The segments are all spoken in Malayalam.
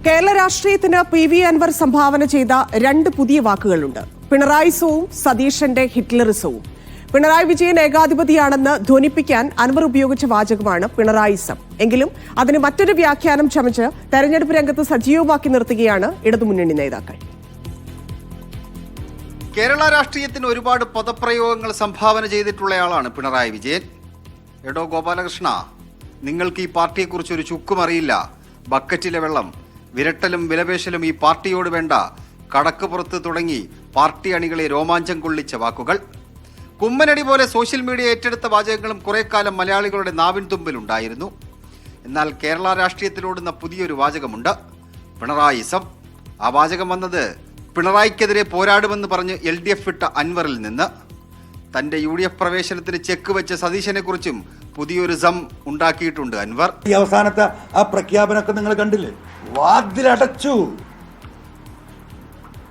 കേരള രാഷ്ട്രീയത്തിന് PV അൻവർ സംഭാവന ചെയ്ത രണ്ട് പുതിയ വാക്കുകളുണ്ട്. പിണറായിസവും സതീശന്റെ ഹിറ്റ്ലറിസവും. പിണറായി വിജയൻ ഏകാധിപതിയാണെന്ന് ധ്വനിപ്പിക്കാൻ അൻവർ ഉപയോഗിച്ച വാചകമാണ് പിണറായിസം. എങ്കിലും അതിന് മറ്റൊരു വ്യാഖ്യാനം ചമച്ച് തെരഞ്ഞെടുപ്പ് രംഗത്ത് സജീവമാക്കി നിർത്തുകയാണ് ഇടതുമുന്നണി നേതാക്കൾ. കേരള രാഷ്ട്രീയത്തിന് ഒരുപാട് പദപ്രയോഗങ്ങൾ സംഭാവന ചെയ്തിട്ടുള്ളയാളാണ് പിണറായി വിജയൻ. എടോ ഗോപാലകൃഷ്ണ, നിങ്ങൾക്ക് ഈ പാർട്ടിയെക്കുറിച്ച് ഒരു ചുക്കും അറിയില്ല. ബക്കറ്റിലെ വെള്ളം, വിരട്ടലും വിലപേശലും ഈ പാർട്ടിയോട് വേണ്ട. കടക്ക് പുറത്ത് തുടങ്ങി പാർട്ടി അണികളെ രോമാഞ്ചം കൊള്ളിച്ച വാക്കുകൾ. കുമ്മനടി പോലെ സോഷ്യൽ മീഡിയ ഏറ്റെടുത്ത വാചകങ്ങളും കുറെ കാലം മലയാളികളുടെ നാവിൻ തുമ്പിലുണ്ടായിരുന്നു. എന്നാൽ കേരള രാഷ്ട്രീയത്തിലോടുന്ന പുതിയൊരു വാചകമുണ്ട്, പിണറായിസം. ആ വാചകം വന്നത് പിണറായിക്കെതിരെ പോരാടുമെന്ന് പറഞ്ഞ് LDF വിട്ട അൻവറിൽ നിന്ന്. തന്റെ UDF പ്രവേശനത്തിന് ചെക്ക് വെച്ച സതീശനെ കുറിച്ചും പുതിയൊരു സം ഉണ്ടാക്കിയിട്ടുണ്ട് അൻവർ. ഈ അവസാനത്തെ ആ പ്രഖ്യാപനമൊക്കെ നിങ്ങൾ കണ്ടില്ലേ? വാതിലടച്ചു.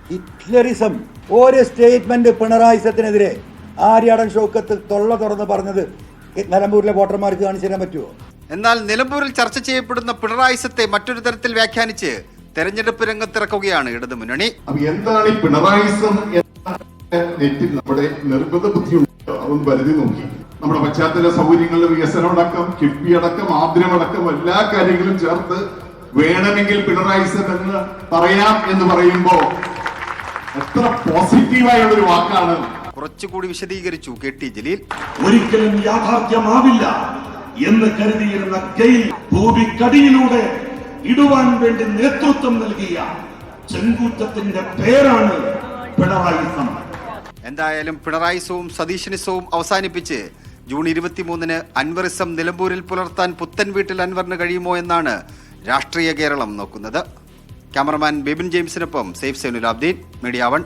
ഹിറ്റ്ലറിസം. ഒരു സ്റ്റേറ്റ്മെന്റ് പിണറായിസത്തിനെതിരെ ആര്യാടൻ ഷൗക്കത്ത് തൊള്ള തുറന്ന് പറഞ്ഞത് നിലമ്പൂരിലെ വോട്ടർമാർക്ക് കാണിച്ചു തരാൻ പറ്റുമോ? എന്നാൽ നിലമ്പൂരിൽ ചർച്ച ചെയ്യപ്പെടുന്ന പിണറായിസത്തെ മറ്റൊരു തരത്തിൽ വ്യാഖ്യാനിച്ച് തെരഞ്ഞെടുപ്പ് രംഗത്തിറക്കുകയാണ് ഇടതുമുന്നണി. എന്താണ് ഈ പിണറായിസം? നെറ്റിൽ നമ്മുടെ നിർബന്ധ ബുദ്ധിയുണ്ട്, അതൊന്നും പരിധി നോക്കി നമ്മുടെ പശ്ചാത്തല സൗകര്യങ്ങളുടെ വികസനം അടക്കം, കിഫ്ബി അടക്കം, ആദ്യമടക്കം എല്ലാ കാര്യങ്ങളും ചേർത്ത് വേണമെങ്കിൽ പിണറായിസം എന്ന് പറയാം എന്ന് പറയുമ്പോ എത്ര പോസിറ്റീവായുള്ളൊരു വാക്കാണ്. കുറച്ചുകൂടി വിശദീകരിച്ചു KT ജലീൽ. ഒരിക്കലും യാഥാർത്ഥ്യമാവില്ല എന്ന് കരുതിയിരുന്ന ഗെയിൽ ഭൂമിക്കടിയിലൂടെ ഇടുവാൻ വേണ്ടി നേതൃത്വം നൽകിയ ചെങ്കൂറ്റത്തിന്റെ പേരാണ് പിണറായിസം. എന്തായാലും പിണറായിസവും സതീശനിസവും അവസാനിപ്പിച്ച് ജൂൺ 23-ന് അൻവറിസം നിലമ്പൂരിൽ പുലർത്താൻ പുത്തൻ വീട്ടിൽ അൻവറിന് കഴിയുമോ എന്നാണ് രാഷ്ട്രീയ കേരളം നോക്കുന്നത്. ക്യാമറമാൻ ബിബിൻ ജെയിംസിനൊപ്പം സേഫ് സൈനുലാബ്ദീൻ, മീഡിയ 1.